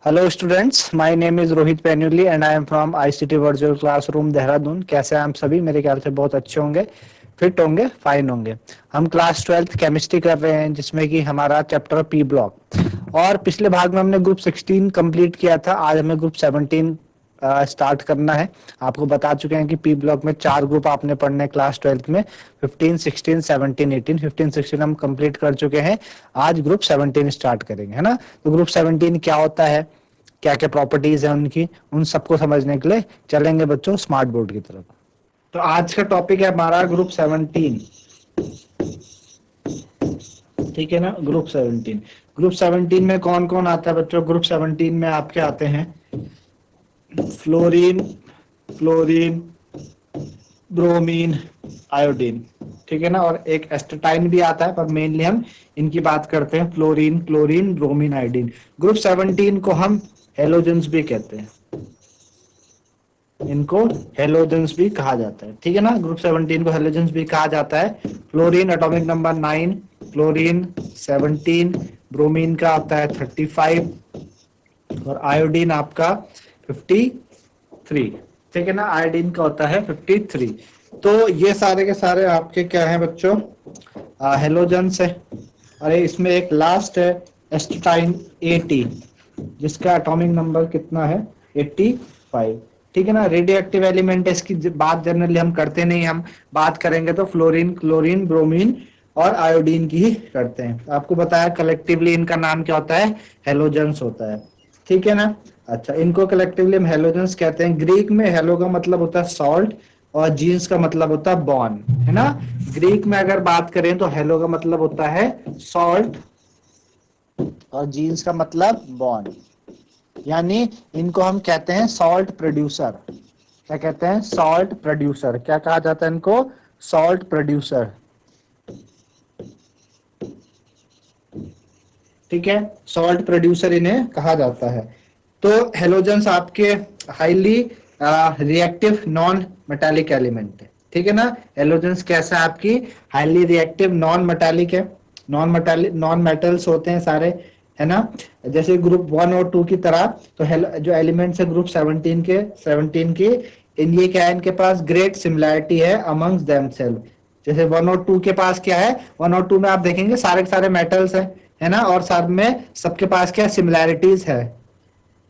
Hello students, my name is Rohit Penuli and I am from ICT virtual classroom Dehradun. कैसे हैं आप सभी? मेरे ख्याल से बहुत अच्छे होंगे, फिट होंगे, फाइन होंगे। हम क्लास 12th केमिस्ट्री कर रहे हैं जिसमें कि हमारा चैप्टर पी ब्लॉक, और पिछले भाग में हमने ग्रुप 16 कंप्लीट किया था। आज हमें ग्रुप 17 स्टार्ट करना है। आपको बता चुके हैं कि पी ब्लॉक में 4 ग्रुप आपने पढ़ने हैं क्लास 12th में, 15, 16, 17, 18। 15, 16 हम कंप्लीट कर चुके हैं। आज ग्रुप 17 स्टार्ट करेंगे, है ना। तो ग्रुप 17 क्या होता है, क्या क्या प्रॉपर्टीज है उनकी, उन सबको समझने के लिए चलेंगे बच्चों स्मार्ट बोर्ड की तरफ। तो आज का टॉपिक है हमारा ग्रुप 17। ठीक है ना, ग्रुप 17। ग्रुप 17 में कौन कौन आता है बच्चों? ग्रुप 17 में आपके आते हैं फ्लोरीन, फ्लोरीन, ब्रोमीन, आयोडीन। ठीक है ना, और एक एस्टेटाइन भी आता है, पर मेनली हम इनकी बात करते हैं, fluorine, chlorine, bromine, iodine. Group 17 को हम हेलोजेंस भी कहते हैं, इनको हेलोजेंस भी कहा जाता है। ठीक है ना, ग्रुप 17 को हेलोजेंस भी कहा जाता है। Fluorine atomic number 9, chlorine 17, bromine का आता है 35 और आयोडीन आपका 53। ठीक है ना, आयोडीन का होता है 53। तो ये सारे के सारे आपके क्या है बच्चों? हेलोजेंस है। अरे इसमें एक लास्ट है एस्टेटाइन 80, जिसका एटॉमिक नंबर कितना है? 85। ठीक है ना, रेडियो एक्टिव एलिमेंट है, इसकी बात जनरली हम करते नहीं। हम बात करेंगे तो फ्लोरीन, क्लोरीन, ब्रोमीन और आयोडीन की ही करते हैं। आपको बताया कलेक्टिवली इनका नाम क्या होता है? हेलोजेंस होता है। ठीक है ना। अच्छा, इनको कलेक्टिवली हम हेलोजेंस कहते हैं। ग्रीक में हेलो का मतलब होता है सॉल्ट और जीन्स का मतलब होता है बॉर्न, है ना। ग्रीक में अगर बात करें तो हेलो का मतलब होता है सॉल्ट और जीन्स का मतलब बॉर्न, यानी इनको हम कहते हैं सॉल्ट प्रोड्यूसर। क्या कहते हैं? Salt producer. क्या कहा जाता है इनको? Salt producer. ठीक है, सॉल्ट प्रोड्यूसर इन्हें कहा जाता है। तो हेलोजेंस आपके highly reactive non metallic element है। ठीक है ना, हेलोजेंस कैसा है? आपकी हाईली रिएक्टिव नॉन मेटालिक है। नॉन मेटालिक, नॉन मेटल्स होते हैं सारे, है ना। जैसे ग्रुप 1 और 2 की तरह। तो जो एलिमेंट्स है ग्रुप 17 की, इन ये क्या है? इनके पास ग्रेट सिमिलैरिटी है अमंग्स देमसेल्फ। जैसे 1 और 2 के पास क्या है? 1 और 2 में आप देखेंगे सारे के सारे मेटल्स है ना, और साथ में सबके पास क्या सिमिलैरिटीज है।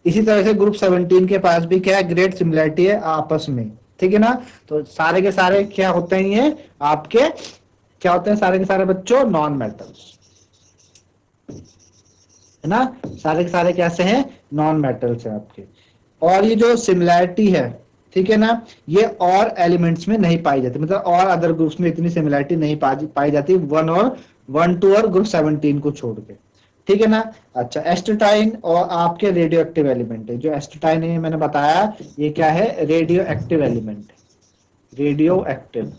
इसी तरह से ग्रुप 17 के पास भी क्या है? ग्रेट सिमिलैरिटी है आपस में। ठीक है ना। तो सारे के सारे क्या होते हैं? ये आपके क्या होते हैं? सारे के सारे बच्चों नॉन मेटल्स, है ना। सारे के सारे कैसे हैं? नॉन मेटल्स हैं आपके। और ये जो सिमिलैरिटी है, ठीक है ना, ये और एलिमेंट्स में नहीं पाई जाती, मतलब और अदर ग्रुप्स में इतनी सिमिलैरिटी नहीं पाई जाती, 1 2 और ग्रुप 17 को छोड़ के। ठीक है ना। अच्छा, एस्टेटाइन और आपके रेडियो एक्टिव एलिमेंट है। जो एस्टेटाइन है मैंने बताया, ये क्या है? Radio active element. Radio active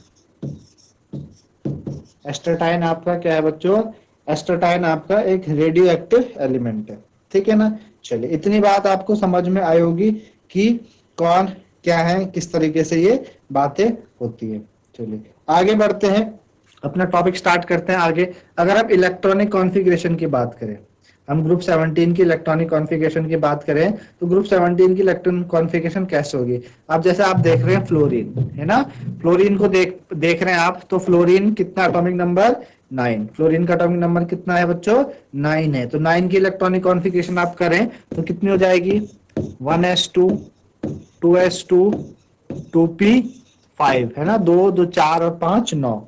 astatine आपका क्या है बच्चों? एस्टेटाइन आपका एक रेडियो एक्टिव एलिमेंट है। ठीक है ना। चलिए, इतनी बात आपको समझ में आई होगी कि कौन क्या है, किस तरीके से ये बातें होती है। चलिए आगे बढ़ते हैं, अपना टॉपिक स्टार्ट करते हैं आगे। अगर आप इलेक्ट्रॉनिक कॉन्फ़िगरेशन की बात करें, हम ग्रुप 17 की इलेक्ट्रॉनिक कॉन्फ़िगरेशन की बात करें, तो ग्रुप 17 की इलेक्ट्रॉनिक कॉन्फ़िगरेशन कैसे होगी? अब जैसे आप देख रहे हैं फ्लोरीन, है ना। फ्लोरीन को देख रहे हैं आप, तो फ्लोरीन कितना एटॉमिक नंबर? 9। फ्लोरीन का एटॉमिक नंबर कितना है बच्चों? 9 है। तो 9 की इलेक्ट्रॉनिक कॉन्फ़िगरेशन आप करें तो कितनी हो जाएगी? 1s2, 2s2, 2p5, है ना। 2 2 4 और 5 9।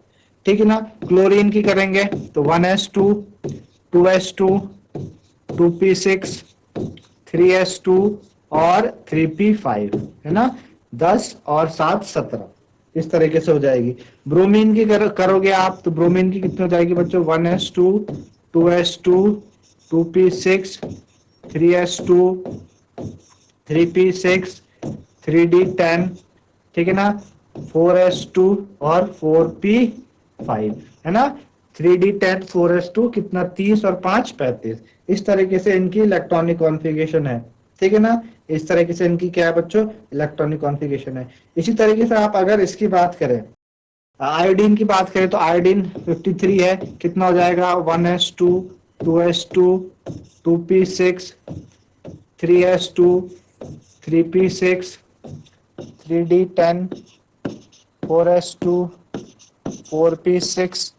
ठीक है ना। क्लोरीन की करेंगे तो 1s2, 2s2, 2p6, 3s2 और 3p5, है ना। 10 और 7 17, इस तरीके से हो जाएगी। ब्रोमीन की करोगे आप तो ब्रोमीन की कितनी हो जाएगी बच्चों? 1s2, 2s2, 2p6, 3s2, 3p6, 3d10, ठीक है ना, 4s2 और 4p5, है ना। 3d10, 4s2 कितना? 30 और 5 35। इस तरीके से इनकी इलेक्ट्रॉनिक कॉन्फ़िगरेशन है। ठीक है ना। इस तरीके से इनकी क्या है बच्चों? इलेक्ट्रॉनिक कॉन्फ़िगरेशन है। इसी तरीके से आप अगर इसकी बात करें, आयोडीन की बात करें, तो आयोडीन 53 है। कितना हो जाएगा? 1s2, 2s2, 2p6, 3s2, 3p6, 3d10, 4s2, 4p6,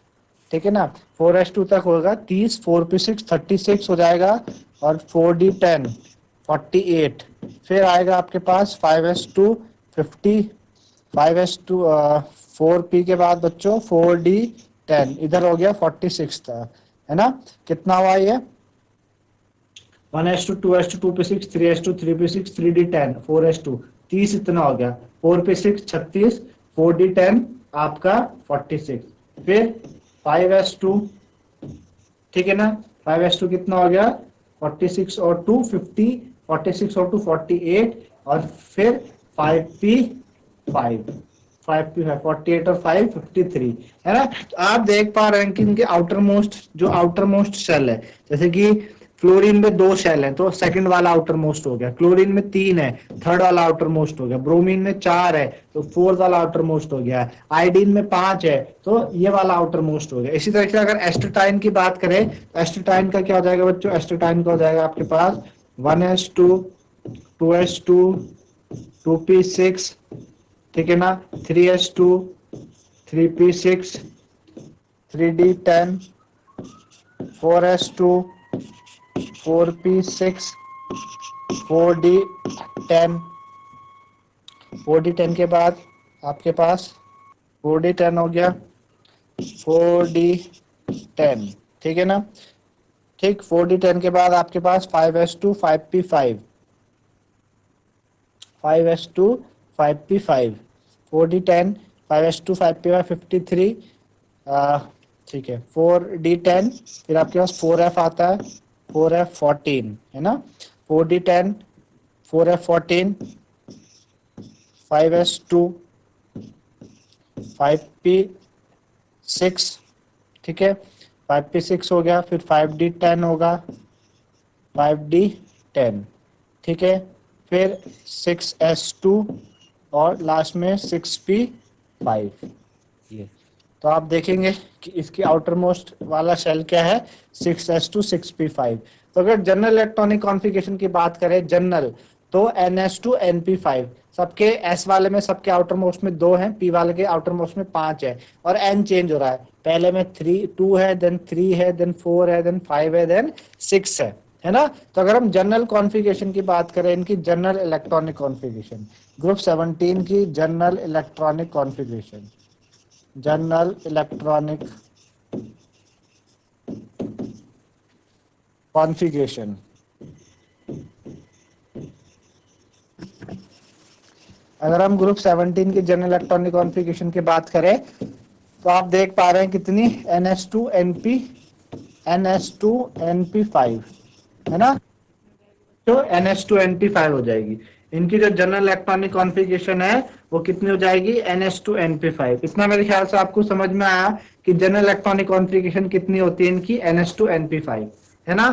ठीक है ना। 4s2 तक होगा 30, 4p6 36 हो जाएगा, और 4d10 48। फिर आएगा आपके पास 5s2 50, 5s2 4p के बाद बच्चों 4d10, इधर हो गया 46 था, है ना। कितना हुआ ये? 1s2, 2s2, 2p6, 3s2, 3p6, 3d10, 4s2, 30 इतना हो गया, 4p6 36, 4d10 आपका 46, फिर 5s2, ठीक है ना। 5s2 कितना हो गया? 46 और 2 50, 46 और 2 48, और फिर 5p5, 48 और 5 53, है ना। तो आप देख पा रहे हैं कि इनके आउटर मोस्ट शेल है, जैसे कि फ्लोरीन में 2 शेल है तो सेकंड वाला आउटर मोस्ट हो गया, क्लोरीन में 3 है, थर्ड वाला आउटर मोस्ट हो गया, ब्रोमीन में 4 है तो फोर्थ वाला आउटर मोस्ट हो गया, आयोडीन में 5 है तो ये वाला आउटर मोस्ट हो गया। इसी तरह से अगर एस्टेटाइन की बात करें तो एस्टेटाइन का क्या हो जाएगा बच्चों? एस्टेटाइन का हो जाएगा आपके पास 1s2, 2s2, 2p6, ठीक है ना, 3s2, 3p6, 3d10, 4s2, 4p6, 4d10, 4d10 के बाद आपके पास 4d10 हो गया, 4d10, ठीक है ना। ठीक, 4d10 के बाद आपके पास 5s2, 5p5, 5s2, 5p5, 4d10, 5s2, 5p5 53, ठीक है, 4d10, फिर आपके पास 4f आता है, 4f14, है ना, 4d10, 4f14, 5s2, 5p6, ठीक है, 5p6 हो गया, फिर 5d10 होगा, 5d10, ठीक है, फिर 6s2 और लास्ट में 6p5। ये तो आप देखेंगे कि इसकी आउटर मोस्ट वाला शेल क्या है? 6s2, 6p5। तो अगर जनरल इलेक्ट्रॉनिक कॉन्फ़िगरेशन की बात करें जनरल, तो ns2 np5, सबके s वाले में सबके आउटर मोस्ट में 2 हैं, p वाले के आउटर मोस्ट में 5 है, और n चेंज हो रहा है, पहले में 2 है, देन 3 है, देन 4 है, देन 5 है, देन 6 है ना। तो अगर हम जनरल कॉन्फ़िगरेशन की बात करें, इनकी जनरल इलेक्ट्रॉनिक कॉन्फ़िगरेशन, ग्रुप 17 की general electronic configuration, general electronic configuration, अगर हम ग्रुप 17 की जनरल इलेक्ट्रॉनिक कॉन्फ़िगरेशन की बात करें तो आप देख पा रहे हैं कितनी, ns2 np5, है ना, तो ns2 np5 हो जाएगी। इनकी जो जनरल इलेक्ट्रॉनिक कॉन्फ़िगरेशन है वो कितनी हो जाएगी? ns2 np5। इतना मेरे ख्याल से आपको समझ में आया कि जनरल इलेक्ट्रॉनिक कॉन्फ़िगरेशन कितनी होती है इनकी, ns2 np5, है ना।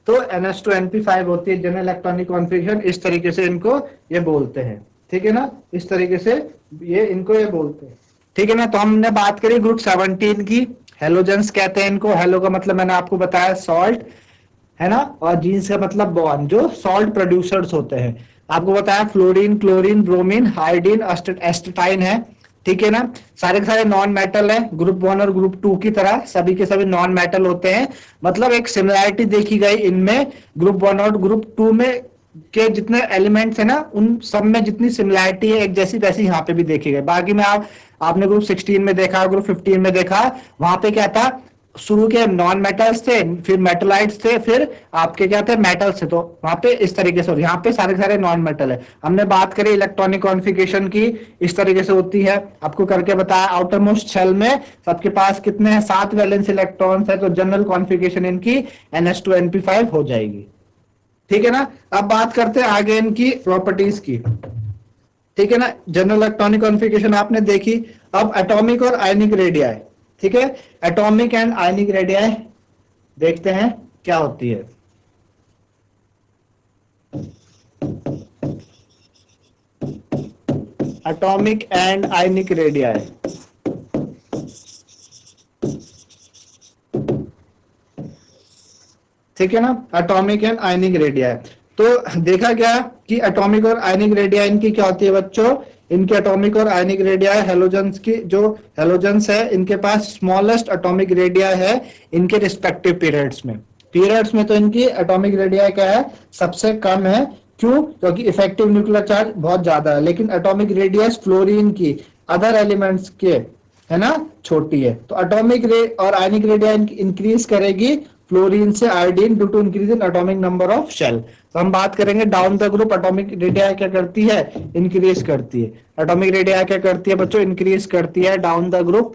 तो ns2 np5 होती है जनरल इलेक्ट्रॉनिक कॉन्फ़िगरेशन, इस तरीके से इनको ये बोलते हैं, ठीक है ना, इस तरीके से ये इनको ये बोलते हैं, ठीक है ना। तो हमने बात करी ग्रुप 17 की, हेलोजेंस कहते हैं इनको, हेलो का मतलब मैंने आपको बताया सॉल्ट, है ना, और जीन्स का मतलब बॉन्ड, जो सॉल्ट प्रोड्यूसर्स होते हैं। आपको बताया fluorine, chlorine, bromine, iodine, astatine है, ठीक है ना। सारे के सारे नॉन मेटल है, ग्रुप 1 और ग्रुप 2 की तरह सभी के सभी नॉन मेटल होते हैं। मतलब एक सिमिलैरिटी देखी गई इनमें, ग्रुप 1 और ग्रुप 2 में के जितने एलिमेंट्स है ना, उन सब में जितनी सिमिलैरिटी है एक जैसी, वैसी यहाँ पे भी देखी गई। बाकी में आपने ग्रुप 16 में देखा, ग्रुप 15 में देखा, वहां पे क्या था, शुरू के नॉन मेटल्स थे, फिर मेटलाइट्स थे, फिर आपके क्या थे, मेटल्स थे। तो वहां पे इस तरीके से, यहाँ पे सारे सारे नॉन मेटल है। हमने बात करी इलेक्ट्रॉनिक कॉन्फ़िगरेशन की, इस तरीके से होती है, आपको करके बताया। आउटर मोस्ट शेल में सबके पास कितने हैं? 7 वैलेंस इलेक्ट्रॉन्स है, तो जनरल कॉन्फ़िगरेशन इनकी ns2 np5 हो जाएगी, ठीक है ना। अब बात करते हैं आगे इनकी प्रॉपर्टीज की, ठीक है ना। जनरल इलेक्ट्रॉनिक कॉन्फ़िगरेशन आपने देखी। अब एटॉमिक और आयनिक रेडियाई, ठीक है, एटॉमिक एंड आयनिक रेडियाई देखते हैं क्या होती है। एटॉमिक एंड आयनिक रेडियाई, ठीक है ना, एटॉमिक एंड आयनिक रेडियाई। तो देखा क्या कि एटॉमिक और आयनिक रेडिया इनकी क्या होती है बच्चों, इनके एटॉमिक और आयनिक रेडिया हेलोजन्स की, जो हेलोजन्स है इनके पास स्मॉलेस्ट एटॉमिक रेडिया है इनके रिस्पेक्टिव पीरियड्स में तो इनकी एटॉमिक रेडिया क्या है, सबसे कम है। क्यों? क्योंकि इफेक्टिव न्यूक्लियर चार्ज बहुत ज्यादा है, लेकिन एटॉमिक रेडियस फ्लोरीन की अदर एलिमेंट्स के है ना छोटी है। तो एटॉमिक और आयनिक रेडिया इंक्रीज करेगी फ्लोरीन से iodine due to increase in atomic number of shell. तो हम बात करेंगे down the group atomic radii क्या करती है, इंक्रीज करती है। एटॉमिक रेडिया क्या करती है बच्चों, इंक्रीज करती है down the group.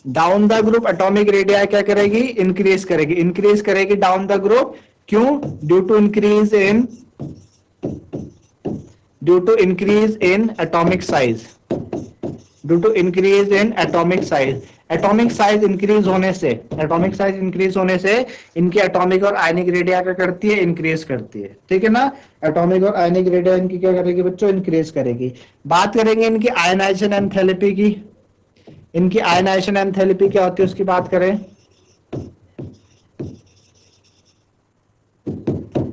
Down the group atomic radii क्या करेगी, इंक्रीज करेगी डाउन द ग्रुप। क्यों? Due to increase in atomic size, atomic size increase होने से इनकी एटॉमिक और आयनिक रेडिया क्या करती है, इंक्रीज करती है। ठीक है ना, एटॉमिक और आयनिक रेडिया इनकी क्या करेगी बच्चों, इंक्रीज करेगी। बात करेंगे इनकी आयनाइजेशन एंथैल्पी की। इनकी आयनाइजेशन एंथैल्पी क्या होती है उसकी बात करें।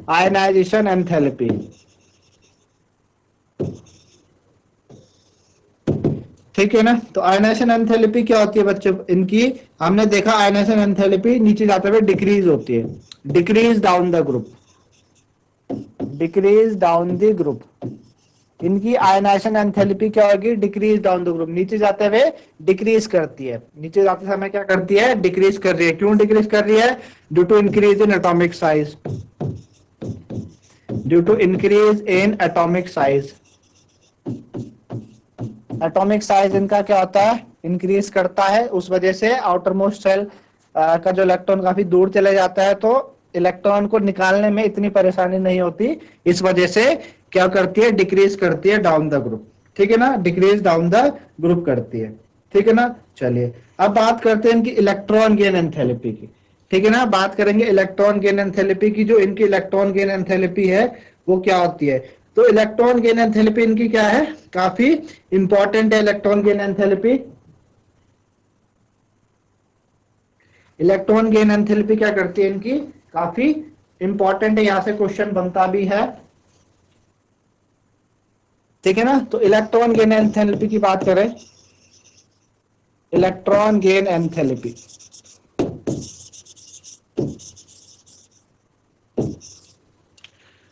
आयनाइजेशन एंथैल्पी, ठीक है ना। तो आयनाइजेशन एंथैल्पी क्या होती है बच्चों इनकी, हमने देखा आयनाइजेशन एंथैल्पी नीचे जाते हुए डिक्रीज होती है, डिक्रीज डाउन द ग्रुप। इनकी आयनाइजेशन एंथैल्पी क्या होगी, डिक्रीज डाउन द ग्रुप, नीचे जाते हुए डिक्रीज करती है, नीचे जाते समय क्या करती है, डिक्रीज कर रही है। क्यों डिक्रीज कर रही है? Due to increase in atomic size, atomic size इनका क्या होता है, इंक्रीज करता है। उस वजह से आउटर मोस्ट शेल का जो इलेक्ट्रॉन काफी दूर चले जाता है, तो इलेक्ट्रॉन को निकालने में इतनी परेशानी नहीं होती। इस वजह से क्या करती है, डिक्रीज करती है डाउन द ग्रुप। ठीक है ना, डिक्रीज डाउन द ग्रुप करती है। ठीक है ना। चलिए अब बात करते हैं इनकी इलेक्ट्रॉन गेन एंथैल्पी की। ठीक है ना, बात करेंगे इलेक्ट्रॉन गेन एंथैल्पी की। जो इनकी इलेक्ट्रॉन गेन एंथैल्पी है वो क्या होती है, तो इलेक्ट्रॉन गेन एंथैल्पी इनकी क्या है, काफी इंपॉर्टेंट है। इलेक्ट्रॉन गेन एंथैल्पी क्या करती है इनकी, काफी इंपॉर्टेंट है, यहां से क्वेश्चन बनता भी है। ठीक है ना। तो इलेक्ट्रॉन गेन एंथैल्पी की बात करें, इलेक्ट्रॉन गेन एंथैल्पी,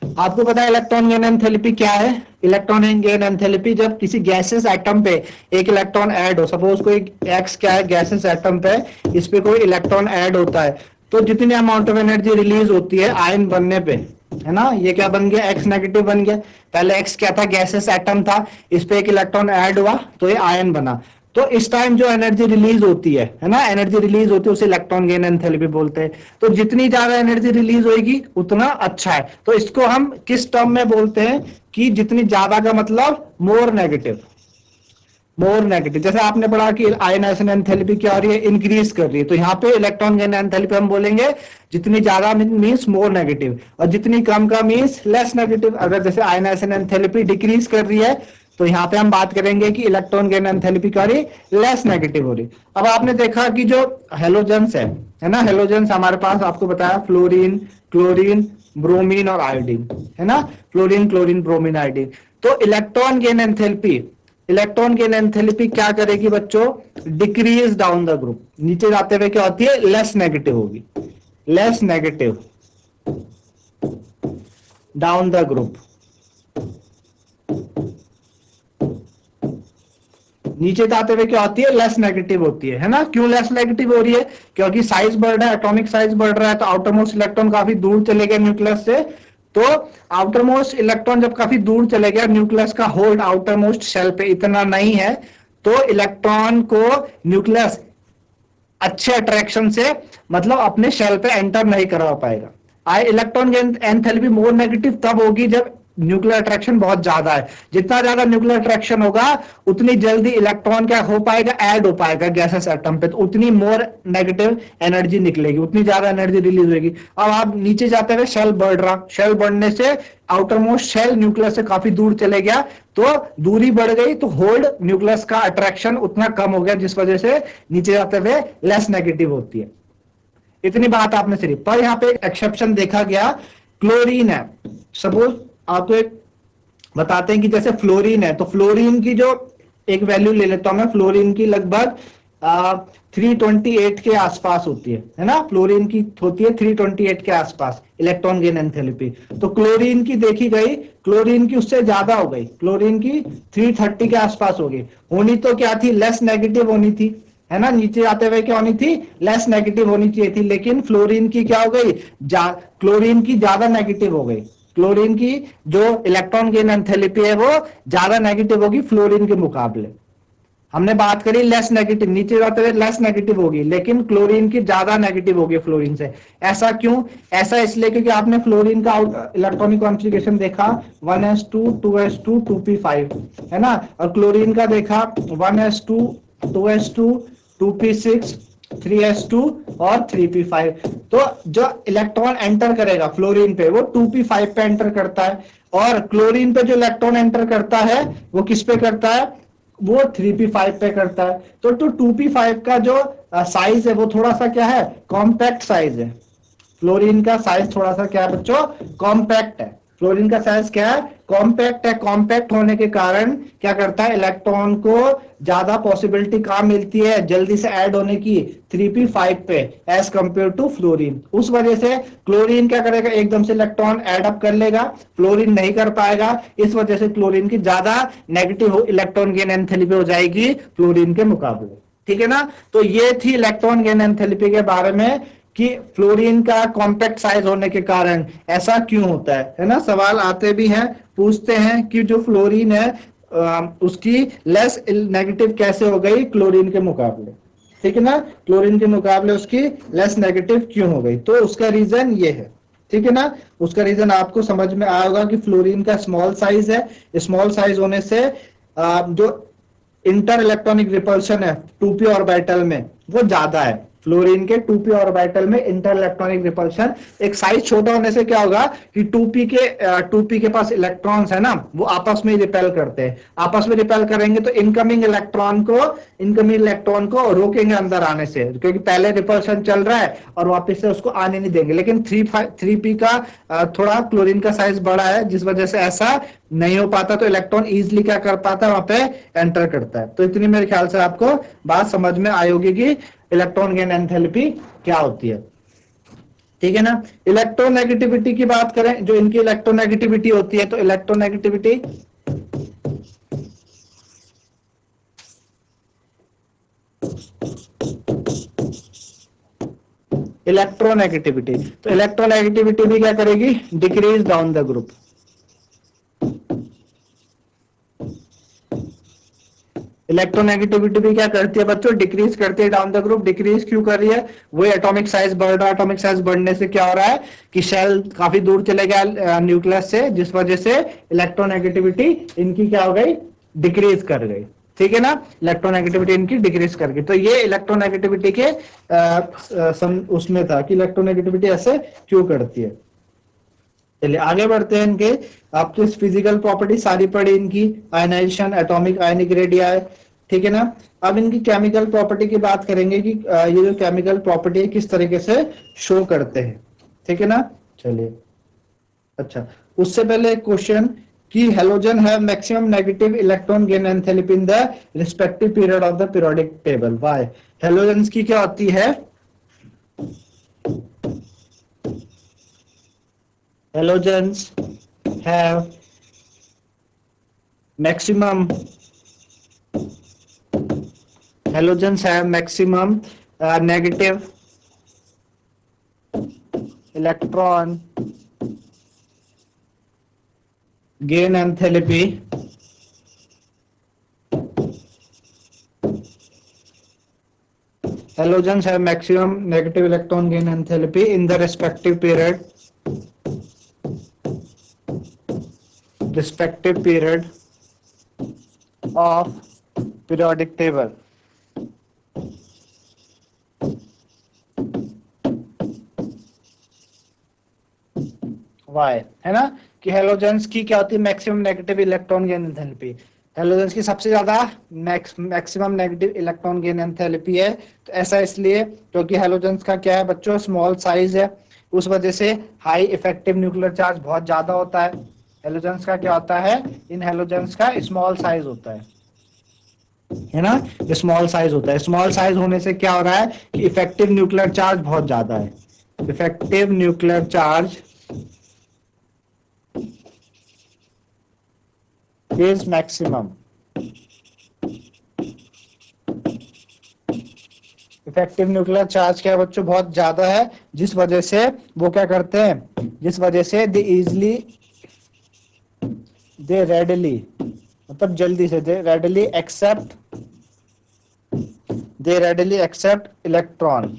आपको पता है इलेक्ट्रॉन गेन एंथैल्पी क्या है। इलेक्ट्रॉन गेन एंथैल्पी जब किसी गैसेस एटम पे एक इलेक्ट्रॉन ऐड हो, सपोज कोई एक्स क्या है गैसेस एटम पे, इस पे कोई इलेक्ट्रॉन ऐड होता है, तो जितनी अमाउंट ऑफ एनर्जी रिलीज होती है आयन बनने पे, है ना, ये क्या बन गया, एक्स नेगेटिव बन गया। पहले एक्स क्या था, गैसेस एटम था, इस पे एक इलेक्ट्रॉन ऐड हुआ तो ये आयन बना। तो इस टाइम जो एनर्जी रिलीज होती है ना, एनर्जी रिलीज होती है उसे इलेक्ट्रॉन गेन एंथैल्पी बोलते हैं। तो जितनी ज्यादा एनर्जी रिलीज होगी उतना अच्छा है। तो इसको हम किस टर्म में बोलते हैं कि जितनी ज्यादा का मतलब मोर नेगेटिव। जैसे आपने पढ़ा कि आयनाइजेशन एंथैल्पी क्या हो रही है, इंक्रीज कर रही है। तो यहाँ पे इलेक्ट्रॉन गेन एंथैल्पी हम बोलेंगे जितनी ज्यादा मींस मोर नेगेटिव, और जितनी कम का मींस लेस नेगेटिव। अगर जैसे आयनाइजेशन एंथैल्पी डिक्रीज कर रही है तो यहाँ पे हम बात करेंगे कि इलेक्ट्रॉन गेन एंथैल्पी क्या हो रही, लेस नेगेटिव हो रही। अब आपने देखा कि जो हेलोजेंस है ना, हेलोजेंस हमारे पास आपको बताया फ्लोरीन, क्लोरीन, ब्रोमीन और आयोडीन, है ना, फ्लोरीन, क्लोरीन, ब्रोमीन, आयोडीन। तो इलेक्ट्रॉन गेन एंथैल्पी क्या करेगी बच्चों, डिक्रीज डाउन द ग्रुप, नीचे जाते हुए क्या होती है, लेस नेगेटिव होगी, less negative down the group. नीचे जाते हुए क्या होती है, लेस नेगेटिव होती है ना। क्यों लेस नेगेटिव हो रही है, क्योंकि साइज बढ़ रहा है, एटॉमिक साइज बढ़ रहा है, तो आउटर मोस्ट इलेक्ट्रॉन काफी दूर चले गए न्यूक्लियस से। तो आउटर मोस्ट इलेक्ट्रॉन जब काफी दूर चले गया, न्यूक्लियस का होल्ड आउटर मोस्ट शेल पे इतना नहीं है, तो इलेक्ट्रॉन को न्यूक्लियस अच्छे अट्रैक्शन से मतलब अपने शेल पे एंटर नहीं करवा पाएगा। इलेक्ट्रॉन एंथैल्पी मोर नेगेटिव तब होगी जब न्यूक्लियर अट्रैक्शन बहुत ज्यादा है। जितना ज्यादा न्यूक्लियर अट्रैक्शन होगा उतनी जल्दी इलेक्ट्रॉन क्या हो पाएगा, ऐड हो पाएगा गैसेस एटम पे, तो उतनी मोर नेगेटिव एनर्जी निकलेगी, उतनी ज्यादा एनर्जी रिलीज होगी। अब आप नीचे जाते हुए शेल बढ़ रहा, शेल बढ़ने से आउटर मोस्ट शेल न्यूक्लियस से काफी दूर चले गया, तो दूरी बढ़ गई, तो होल्ड न्यूक्लियस का अट्रैक्शन उतना कम हो गया, जिस वजह से नीचे जाते हुए लेस नेगेटिव होती है। इतनी बात आपने सिर्फ, पर यहाँ पे एक एक्सेप्शन देखा गया, क्लोरीन है। सपोज आपको एक बताते हैं कि जैसे फ्लोरीन है, तो फ्लोरीन की जो एक वैल्यू ले लेता हूं मैं, फ्लोरीन की लगभग 328 के आसपास होती है ना, फ्लोरीन की होती है 328 के आसपास इलेक्ट्रॉन गेन एंथैल्पी। तो क्लोरीन की देखी गई, क्लोरीन की उससे ज्यादा हो गई, क्लोरीन की 330 के आसपास हो गई। होनी तो क्या थी, लेस नेगेटिव होनी थी, है ना, नीचे आते हुए क्या होनी थी, लेस नेगेटिव होनी चाहिए थी, लेकिन फ्लोरीन की क्या हो गई, क्लोरीन की ज्यादा नेगेटिव हो गई। क्लोरीन की जो इलेक्ट्रॉन गेन एंथैल्पी है वो ज्यादा नेगेटिव होगी फ्लोरीन के मुकाबले। हमने बात करी लेस नेगेटिव, नीचे जाते हुए लेस नेगेटिव होगी, लेकिन क्लोरीन की ज्यादा नेगेटिव होगी फ्लोरीन से। ऐसा क्यों, ऐसा इसलिए क्योंकि आपने फ्लोरीन का इलेक्ट्रॉनिक कॉन्फ़िगरेशन देखा 1s2 2s2 2p5, है ना, और क्लोरीन का देखा 1s2 2s2 2p6 3s2 और 3p5। तो जो इलेक्ट्रॉन एंटर करेगा फ्लोरीन पे वो 2p5 पे एंटर करता है, और क्लोरीन पे जो इलेक्ट्रॉन एंटर करता है वो किस पे करता है, वो 3p5 पे करता है। तो 2p5 का जो साइज है वो थोड़ा सा क्या है, कॉम्पैक्ट साइज है। फ्लोरीन का साइज थोड़ा सा क्या है बच्चों, कॉम्पैक्ट है। फ्लोरीन का साइज क्या है, कॉम्पैक्ट है। कॉम्पैक्ट होने के कारण क्या करता है, इलेक्ट्रॉन को ज्यादा पॉसिबिलिटी कहां मिलती है जल्दी से ऐड होने की, 3p5 पे, एज कंपेयर टू फ्लोरीन। उस वजह से क्लोरीन क्या करेगा, एकदम से इलेक्ट्रॉन ऐड अप कर लेगा, फ्लोरीन नहीं कर पाएगा। इस वजह से क्लोरीन की ज्यादा नेगेटिव इलेक्ट्रॉन गेन एंथैल्पी हो जाएगी फ्लोरीन के मुकाबले। ठीक है ना, तो ये थी इलेक्ट्रॉन गेन एंथैल्पी के बारे में कि फ्लोरीन का कॉम्पैक्ट साइज होने के कारण ऐसा क्यों होता है ना। सवाल आते भी हैं, पूछते हैं कि जो फ्लोरीन है उसकी लेस नेगेटिव कैसे हो गई क्लोरीन के मुकाबले, ठीक है ना, क्लोरीन के मुकाबले उसकी लेस नेगेटिव क्यों हो गई। तो उसका रीजन ये है, ठीक है ना, उसका रीजन आपको समझ में आएगा कि फ्लोरीन का स्मॉल साइज है, स्मॉल साइज होने से जो इंटर इलेक्ट्रॉनिक रिपल्शन है 2p ऑर्बिटल में वो ज्यादा है। फ्लोरीन के 2p ऑर्बिटल में इंटर इलेक्ट्रॉनिक रिपल्शन, एक साइज छोटा होने से क्या होगा कि 2p के पास इलेक्ट्रॉन्स है ना, वो आपस में रिपेल करते हैं। आपस में रिपेल करेंगे तो इनकमिंग इलेक्ट्रॉन को रोकेंगे अंदर आने से, क्योंकि पहले रिपल्शन चल रहा है और वापस से उसको आने नहीं देंगे। लेकिन 3p का थोड़ा क्लोरीन का साइज बड़ा है, जिस वजह से ऐसा नहीं हो पाता, तो इलेक्ट्रॉन इजीली क्या कर पाता है, वहां पे एंटर करता है। तो इतनी मेरे ख्याल से आपको बात समझ में आई होगी कि इलेक्ट्रॉन गेन एंथैल्पी क्या होती है, ठीक है ना। इलेक्ट्रोनेगेटिविटी की बात करें, जो इनकी इलेक्ट्रोनेगेटिविटी होती है, तो इलेक्ट्रोनेगेटिविटी तो इलेक्ट्रोनेगेटिविटी भी क्या करेगी, decrease down the group. Electronegativity भी क्या करती है बच्चों, डिक्रीज करती है डाउन द ग्रुप। डिक्रीज क्यों कर रही है, वो एटॉमिक साइज बढ़ रहा है, एटॉमिक साइज बढ़ने से क्या हो रहा है कि शेल काफी दूर चले गया न्यूक्लियस से, जिस वजह से इलेक्ट्रोनेगेटिविटी इनकी क्या हो गई, डिक्रीज कर गई, ठीक है ना, इलेक्ट्रोनेगेटिविटी इनकी डिक्रीज कर गई। तो ये इलेक्ट्रोनेगेटिविटी के उसमें था कि इलेक्ट्रोनेगेटिविटी ऐसे क्यों करती है। चलिए आगे बढ़ते हैं। इनके आपके फिजिकल प्रॉपर्टी सारी पढ़ी इनकी, आयनाइजेशन, एटॉमिक आयनिक रेडियाई, ठीक है ना। अब इनकी केमिकल प्रॉपर्टी की बात करेंगे कि ये जो केमिकल प्रॉपर्टी है किस तरीके से शो करते हैं, ठीक है ना। चलिए, अच्छा उससे पहले एक क्वेश्चन कि halogen have maximum negative electron gain enthalpy in the respective period of the periodic table. Why, halogens की क्या होती है, halogens have maximum negative electron gain enthalpy halogens have maximum negative electron gain enthalpy in the respective period of periodic table। Why, है ना, कि halogens की क्या होती है, maximum negative electron gain enthalpy. Halogens की सबसे ज्यादा maximum negative electron gain enthalpy है। तो ऐसा इसलिए क्योंकि हेलोजेंस का क्या है बच्चों, स्मॉल साइज है, उस वजह से हाई इफेक्टिव न्यूक्लियर चार्ज बहुत ज्यादा होता है। हेलोजेंस का क्या होता है, इन हेलोजेंस का स्मॉल साइज होता है ना, स्मॉल साइज होता है। स्मॉल साइज होने से क्या हो रहा है कि इफेक्टिव न्यूक्लियर चार्ज बहुत ज्यादा है। Effective nuclear charge is maximum. Effective nuclear charge क्या है बच्चों, बहुत ज्यादा है, जिस वजह से वो क्या करते हैं, जिस वजह से दे रेडली, मतलब जल्दी से, they readily accept electron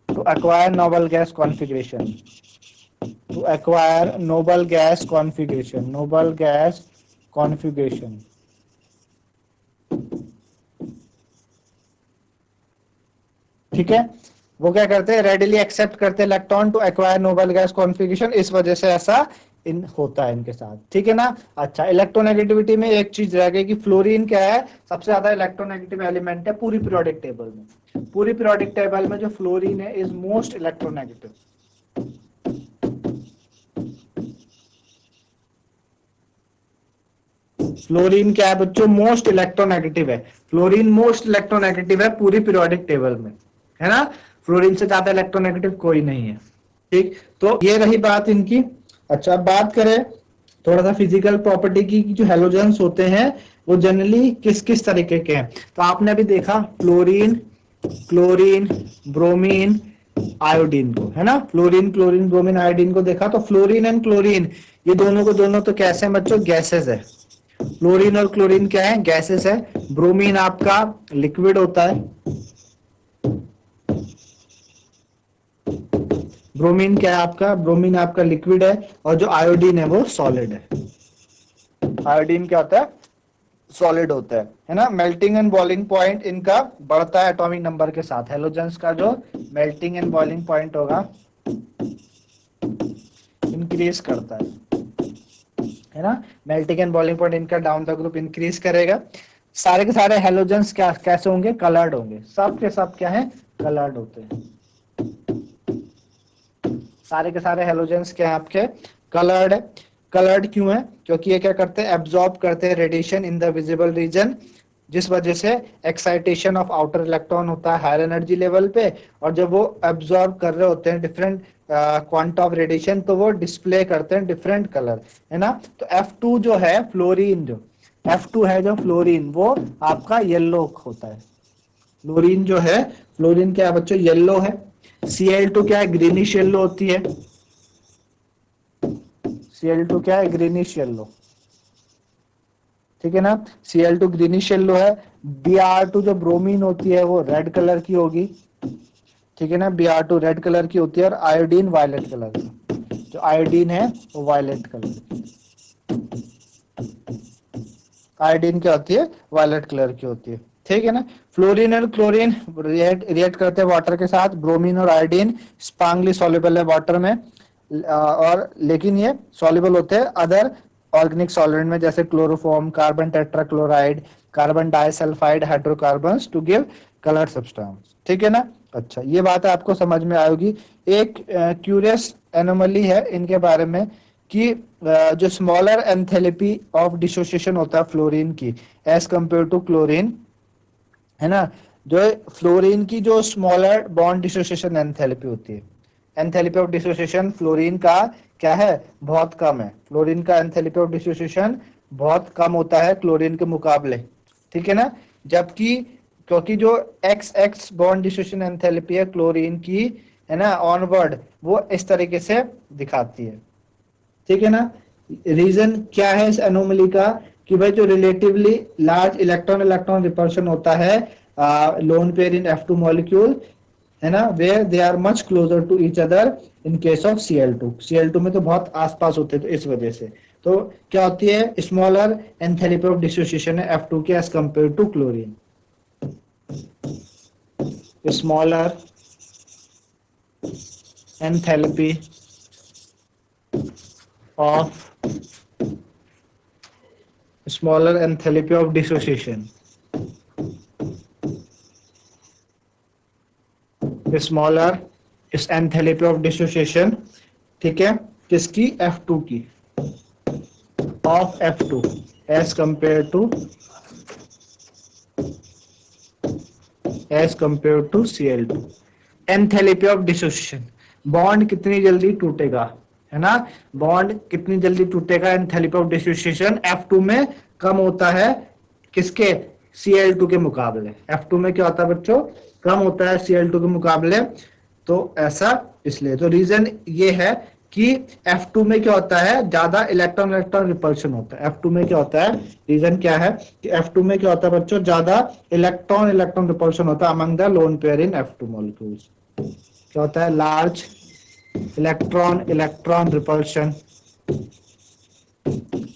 to acquire noble gas configuration, to acquire noble gas configuration. ठीक है, वो क्या करते हैं, रेडिली एक्सेप्ट करते हैं electron to acquire noble gas configuration, इस वजह से ऐसा इन होता है इनके साथ। ठीक है ना। अच्छा, इलेक्ट्रोनेगेटिविटी में एक चीज रह गई कि फ्लोरीन क्या है, सबसे ज्यादा इलेक्ट्रोनेगेटिव एलिमेंट है पूरी पीरियोडिक टेबल में। पूरी पीरियोडिक टेबल में जो फ्लोरीन है इज मोस्ट इलेक्ट्रोनेगेटिव। फ्लोरीन क्या है बच्चों, मोस्ट इलेक्ट्रोनेगेटिव है। फ्लोरीन मोस्ट इलेक्ट्रोनेगेटिव है पूरी पीरियोडिक टेबल में, है ना। फ्लोरीन से ज्यादा इलेक्ट्रोनेगेटिव कोई नहीं है। ठीक, तो ये रही बात इनकी। अच्छा, अब बात करें थोड़ा सा फिजिकल प्रॉपर्टी की, जो हेलोजेंस होते हैं वो जनरली किस किस तरीके के हैं। तो आपने अभी देखा फ्लोरीन, क्लोरीन, ब्रोमीन, आयोडीन को, है ना। फ्लोरीन, क्लोरीन, ब्रोमीन, आयोडीन को देखा। तो फ्लोरीन एंड क्लोरीन ये दोनों को दोनों तो कैसे हैं बच्चों, गैसेस है। फ्लोरीन और क्लोरीन क्या है, गैसेस है। ब्रोमीन आपका लिक्विड होता है। ब्रोमीन क्या है आपका, ब्रोमीन आपका लिक्विड है। और जो आयोडीन है वो सॉलिड है। आयोडीन क्या होता है, सॉलिड होता है ना। मेल्टिंग एंड बॉइलिंग पॉइंट इनका बढ़ता है एटॉमिक नंबर के साथ। हेलोजेंस का जो मेल्टिंग एंड बॉइलिंग पॉइंट होगा इंक्रीज करता है ना। मेल्टिंग एंड बॉइलिंग पॉइंट इनका डाउन द ग्रुप इंक्रीज करेगा। सारे के सारे हेलोजेंस क्या कैसे होंगे, कलर्ड होंगे। सब के सब क्या है, कलर्ड होते हैं। सारे के सारे हेलोजेंस क्या है आपके, कलर्ड है। कलर्ड क्यों है, क्योंकि ये क्या करते हैं, एब्जॉर्ब करते हैं radiation in the visible region, जिस वजह से एक्साइटेशन ऑफ आउटर इलेक्ट्रॉन होता है हायर एनर्जी लेवल पे। और जब वो एब्जॉर्ब कर रहे होते हैं डिफरेंट क्वांटा ऑफ रेडिएशन, तो वो डिस्प्ले करते हैं डिफरेंट कलर, है ना। तो F2 जो है फ्लोरीन, जो F2 है जो फ्लोरीन, वो आपका येलो होता है। फ्लोरीन जो है, फ्लोरीन क्या है बच्चों, येलो है। Cl2 क्या है, ग्रीनिश येलो होती है। Cl2 क्या है, ग्रीनिश येलो। ठीक है ना, Cl2 ग्रीनिश येलो है। Br2 जो ब्रोमीन होती है वो रेड कलर की होगी। ठीक है ना, Br2 रेड कलर की होती है। और आयोडीन वायलेट कलर की, जो आयोडीन है वो वायलेट कलर की। आयोडीन क्या होती है, वायलेट कलर की होती है। ठीक है ना। फ्लोरीन और क्लोरीन रिएक्ट करते हैं वाटर के साथ। ब्रोमीन और आयोडीन स्पांगली सॉल्युबल है वाटर में, और लेकिन ये सॉल्युबल होते हैं अदर ऑर्गेनिक सॉल्वेंट में, जैसे chloroform, carbon tetrachloride, carbon disulphide hydrocarbons to give colour substance. ठीक है ना। अच्छा, ये बात आपको समझ में आएगी। एक क्यूरियस एनोमली है इनके बारे में कि जो स्मॉलर एंथैल्पी ऑफ डिसोसिएशन होता है फ्लोरीन की एज कंपेयर टू क्लोरीन, है ना। जो फ्लोरीन की जो स्मॉलर बॉन्ड डिसोसिएशन एंथैल्पी होती है, एंथैल्पी ऑफ डिसोसिएशन फ्लोरीन का क्या है, बहुत कम है। फ्लोरीन का एंथैल्पी ऑफ डिसोसिएशन बहुत कम होता है क्लोरीन के मुकाबले। ठीक है ना। जबकि क्योंकि जो x x bond dissociation enthalpy है क्लोरीन की, है ना, ऑनवर्ड, वो इस तरीके से दिखाती है। ठीक है ना। रीजन क्या है इस एनोमली का, कि भाई जो relatively large electron electron repulsion होता है lone pair in F2 molecule, है ना, where they are much closer to each other in case of Cl2 में तो बहुत आसपास होते हैं, तो इस वजह से तो क्या होती है, स्मॉलर एंथैल्पी ऑफ डिसोसिएशन है F2 के as compared to chlorine. Smaller enthalpy of smaller enthalpy of dissociation, smaller इस enthalpy of dissociation, ठीक है, किसकी, F2 की, of F2 as compared to Cl2. Enthalpy of dissociation, bond कितनी जल्दी टूटेगा, है ना, बॉन्ड कितनी जल्दी टूटेगा एंथैल्पी ऑफ डिसोसिएशन F2 में कम होता है किसके, Cl2 के मुकाबले। F2 में क्या होता है बच्चों, कम होता है Cl2 के मुकाबले, तो ऐसा इसलिए, तो रीजन ये है कि F2 में क्या होता है, ज्यादा इलेक्ट्रॉन इलेक्ट्रॉन रिपल्शन होता है। F2 में क्या होता है, रीजन क्या है कि F2 में क्या होता है बच्चों, ज्यादा इलेक्ट्रॉन इलेक्ट्रॉन रिपल्शन होता है among the loan pair in F2 molecules. क्या होता है, large electron electron repulsion.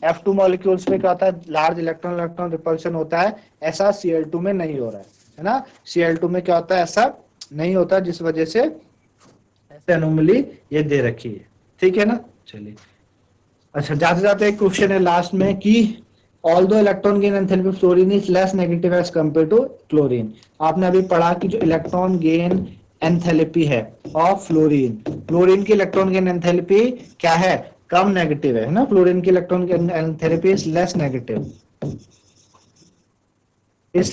F2 molecules में क्या होता है, लार्ज इलेक्ट्रॉन इलेक्ट्रॉन रिपल्शन होता है, ऐसा Cl2 में नहीं हो रहा है ना। Cl2 में क्या होता है, ऐसा नहीं होता, जिस वजह से ऐसे एनोमली ये दे रखी है, ठीक है ना। चलिए, अच्छा, जाते जाते एक क्वेश्चन है लास्ट में कि although electron gain enthalpy of fluorine is less negative as compared to chlorine. आपने अभी पढ़ा कि जो इलेक्ट्रॉन गेन एंथैल्पी है ऑफ फ्लोरीन, फ्लोरीन की इलेक्ट्रॉन गेन एंथैल्पी क्या है, कम नेगेटिव है ना। फ्लोरीन की electron gain enthalpy is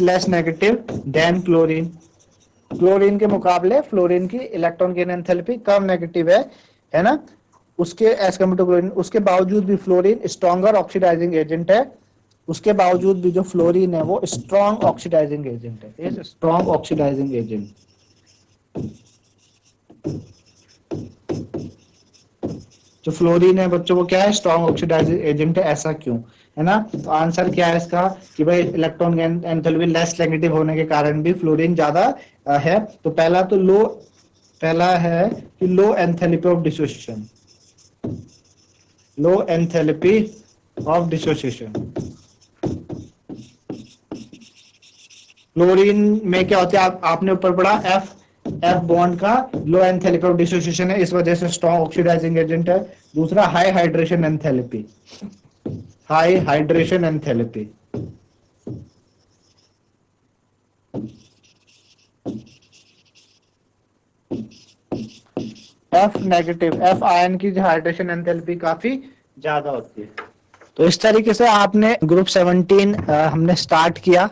less negative, than chlorine. Chlorine के मुकाबले फ्लोरीन की इलेक्ट्रॉन गेन एंथैल्पी कम नेगेटिव है ना, उसके एज कम्पेयर टू क्लोरीन। उसके बावजूद भी फ्लोरीन स्ट्रॉन्गर ऑक्सीडाइजिंग एजेंट है, उसके बावजूद भी जो फ्लोरीन है वो स्ट्रॉन्ग ऑक्सीडाइजिंग एजेंट है, इज स्ट्रॉन्ग ऑक्सीडाइजिंग एजेंट। जो फ्लोरीन है बच्चों वो क्या है, स्ट्रॉन्ग ऑक्सीडाइजिंग एजेंट है, ऐसा क्यों, है ना। तो आंसर क्या है इसका कि भाई electron gain enthalpy less negative होने के कारण भी फ्लोरीन ज्यादा है। तो पहला है कि low enthalpy of dissociation, low enthalpy of dissociation. Chlorine में क्या होता है, आपने ऊपर पढ़ा एफ बॉन्ड का लो एंथैल्पी ऑफ डिसोसिएशन है, इस वजह से स्ट्रॉन्ग ऑक्सीडाइजिंग एजेंट है। दूसरा high hydration enthalpy, high hydration enthalpy. F negative, F ion की हाइड्रेशन एंथैल्पी काफी ज्यादा होती है। तो इस तरीके से आपने ग्रुप 17 हमने स्टार्ट किया,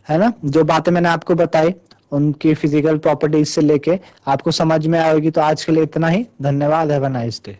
है ना। जो बातें मैंने आपको बताई उनकी फिजिकल प्रॉपर्टीज से लेके आपको समझ में आएगी। तो आज के लिए इतना ही, धन्यवाद, हैव अ नाइस डे।